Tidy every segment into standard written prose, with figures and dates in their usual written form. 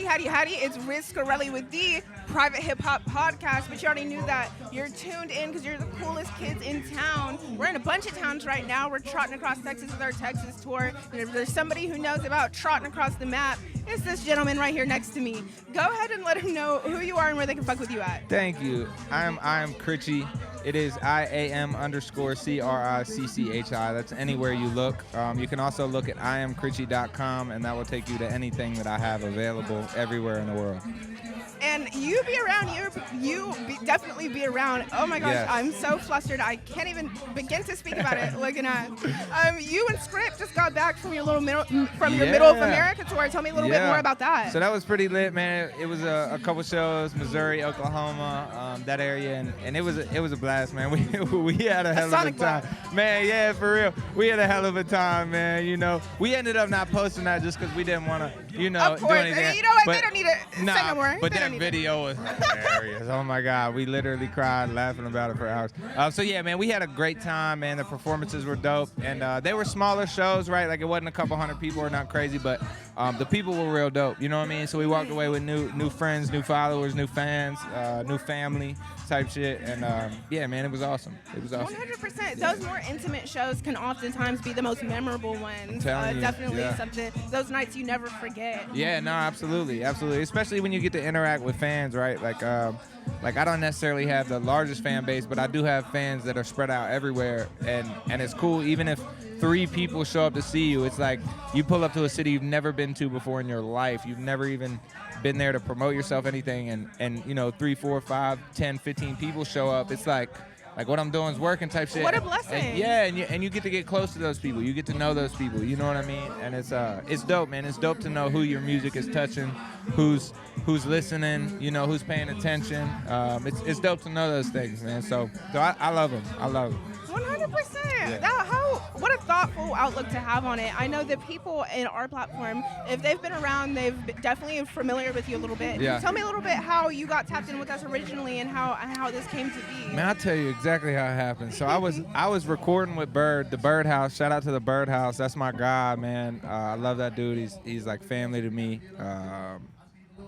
Howdy. It's Rizz with the Private Hip Hop Podcast, but you already knew that. You're tuned in because you're the coolest kids in town. We're in a bunch of towns right now. We're trotting across Texas with our Texas tour. And if there's somebody who knows about trotting across the map, it's this gentleman right here next to me. Go ahead and let him know who you are and where they can fuck with you at. Thank you. AM CRICCHI. It is IAM_CRICCHI. That's anywhere you look. You can also look at IamCRICCHI.com, and that will take you to anything that I have available everywhere in the world. And you be around, definitely be around. Oh my gosh, Yes. I'm so flustered. I can't even begin to speak about it. Looking at you and Script just got back from your your middle of America tour. Tell me a little bit more about that. So that was pretty lit, man. It was a couple shows, Missouri, Oklahoma, that area, and it was a blast, man. We had a hell of a time, man. Yeah, for real, we had a hell of a time, man. You know, we ended up not posting that just because we didn't want to, do anything. You know what? They don't need to say no more. But that video was hilarious. Oh my God, we literally cried laughing about it for hours. So yeah, man, we had a great time, man. The performances were dope, and they were smaller shows, right? Like it wasn't a couple hundred people or not crazy, but the people were real dope. You know what I mean? So we walked away with new friends, new followers, new fans, new family type shit, and yeah, man, it was awesome. It was awesome. 100%. Those more intimate shows can oftentimes be the most memorable ones. I'm telling you, definitely yeah. Something. Those nights you never forget. Yeah, no, absolutely. Especially when you get to interact with fans, right? Like I don't necessarily have the largest fan base, but I do have fans that are spread out everywhere, and it's cool. Even if 3 people show up to see you, it's like you pull up to a city you've never been to before in your life. You've never even been there to promote yourself, anything, and 3, 4, 5, 10, 15 people show up. It's like what I'm doing is working type shit. What a blessing. And you get to get close to those people. You get to know those people. You know what I mean? And it's dope, man. It's dope to know who your music is touching, who's listening, who's paying attention. It's dope to know those things, man. So I love them. I love them. 100%. Yeah. What a thoughtful outlook to have on it. I know that people in our platform, if they've been around, they've definitely familiar with you a little bit. Yeah. Tell me a little bit how you got tapped in with us originally and how this came to be. Man, I'll tell you exactly how it happened. So I was recording with Bird, the Birdhouse. Shout out to the Birdhouse. That's my guy, man. I love that dude. He's like family to me.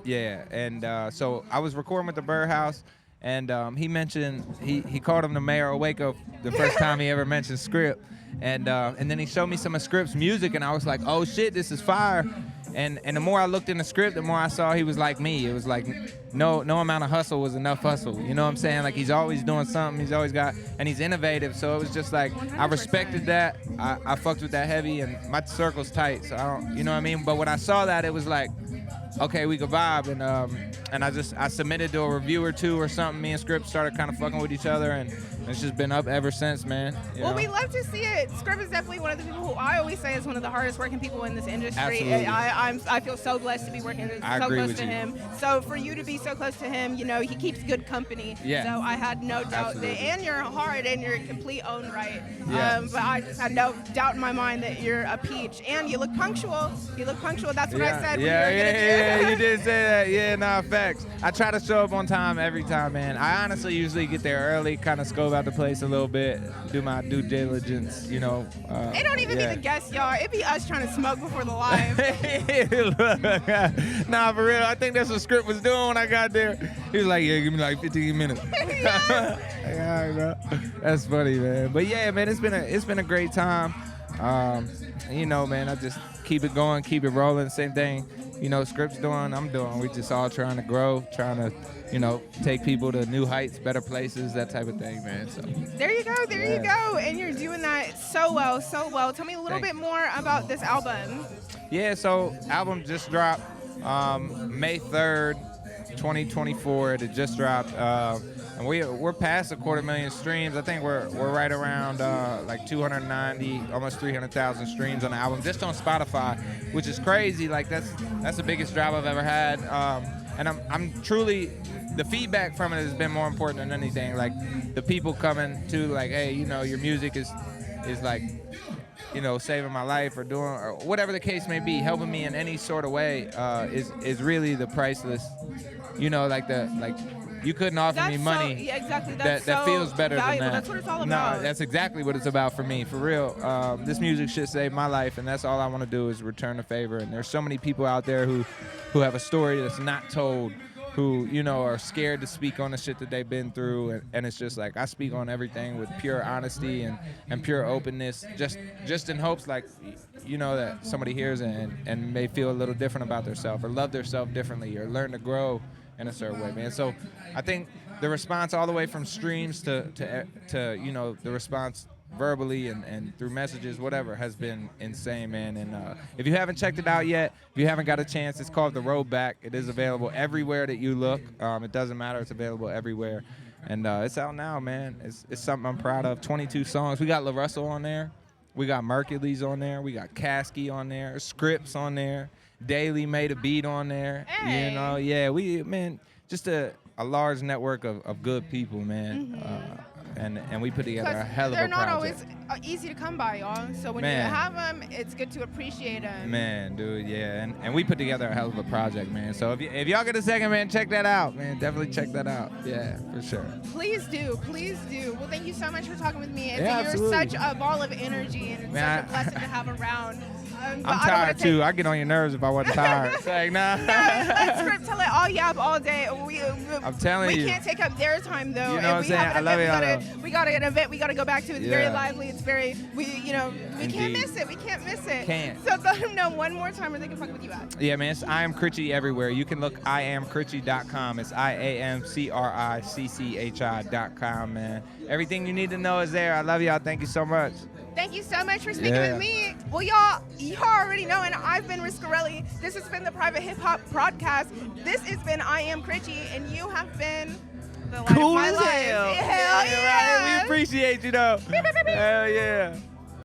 Yeah, and so I was recording with the Birdhouse. And he mentioned he called him the mayor of Waco the first time he ever mentioned Script, and then he showed me some of Script's music, and I was like, oh shit, this is fire. And the more I looked in the Script, the more I saw he was like me. It was like no amount of hustle was enough hustle. You know what I'm saying? Like he's always doing something. He's always got, and he's innovative. So it was just like 100%. I respected that. I fucked with that heavy, and my circle's tight. So I don't, you know what I mean? But when I saw that, it was like, okay, we could vibe, and I submitted to a review or two or something. Me and Script started kind of fucking with each other, and it's just been up ever since, man. Well, we love to see it. Script is definitely one of the people who I always say is one of the hardest working people in this industry. Absolutely. I feel so blessed to be working so close to him. So for you to be so close to him, he keeps good company. Yeah. So I had no doubt Absolutely. and you're hard and you're complete own right. Yeah. But I just had no doubt in my mind that you're a peach and you look punctual. That's what I said. Yeah, you did say that. Yeah, nah, facts. I try to show up on time every time, man. I honestly usually get there early, kind of scope out the place a little bit, do my due diligence, It don't even be the guests, y'all. It be us trying to smoke before the live. Nah, for real. I think that's what Script was doing when I got there. He was like, yeah, give me like 15 minutes. Yeah. Like, all right, bro. That's funny, man. But yeah, man, it's been a great time. Man, I just keep it going, keep it rolling. Same thing, Script's doing, I'm doing. We're just all trying to grow, trying to, take people to new heights, better places, that type of thing, man. So there you go, you go. And you're doing that so well. Tell me a little bit more about this album. Yeah, so album just dropped May 3rd, 2024. It just dropped. And we're past 250,000 streams. I think we're right around like 290, almost 300,000 streams on the album, just on Spotify, which is crazy. Like that's the biggest drop I've ever had. And I'm truly, the feedback from it has been more important than anything. Like the people coming to like, hey, your music is like, saving my life or doing or whatever the case may be, helping me in any sort of way is really the priceless. You couldn't offer me money yeah, exactly. that So feels better valuable. than that. That's what it's all about. No, that's exactly what it's about for me, for real. This music shit saved my life, and that's all I want to do is return the favor. And there's so many people out there who have a story that's not told, who, you know, are scared to speak on the shit that they've been through, and it's just like I speak on everything with pure honesty and pure openness, just in hopes, like, you know, that somebody hears it and may feel a little different about themselves or love themselves differently or learn to grow in a certain way, man. So I think the response all the way from streams to you know, the response verbally and through messages, whatever, has been insane, man. And if you haven't checked it out yet, if you haven't got a chance, it's called The Road Back. It is available everywhere that you look. It doesn't matter. It's available everywhere. And it's out now, man. It's something I'm proud of. 22 songs. We got La Russell on there. We got Mercules on there. We got Caskey on there. Scripts on there. Daily made a beat on there. Hey. You know, yeah, man, just a large network of good people, man. And we put together a hell of a project. They're not always easy to come by, y'all. So when you have them, it's good to appreciate them. Man, dude, yeah. And we put together a hell of a project, man. So if y'all get a second, man, check that out, man. Definitely check that out. Yeah, for sure. Please do. Please do. Well, thank you so much for talking with me. And Yeah, you're absolutely. such a ball of energy, and it's Man, such a blessing to have around. I'm tired, too. I get on your nerves if I wasn't tired. It's like, nah. Let Script tell it all yap all day. I'm telling you. We can't take up their time, though. You know what I'm saying? I love it. We got an event we got to go back to. It's very Yeah. lively. It's very, we can't Indeed. miss it. We can't miss it. Can't. So let them know one more time where they can fuck with you at. Yeah, man, it's AM CRICCHI everywhere. You can look IamCRICCHI.com. It's IamCRICCHI.com, man. Everything you need to know is there. I love y'all. Thank you so much. Thank you so much for speaking with me. Well, y'all already know, and I've been Rizz. This has been the Private Hip Hop Podcast. This has been I Am CRICCHI, and you have been the light Cool of my as life. hell. Hell yeah. Right? We appreciate you, though. Hell yeah.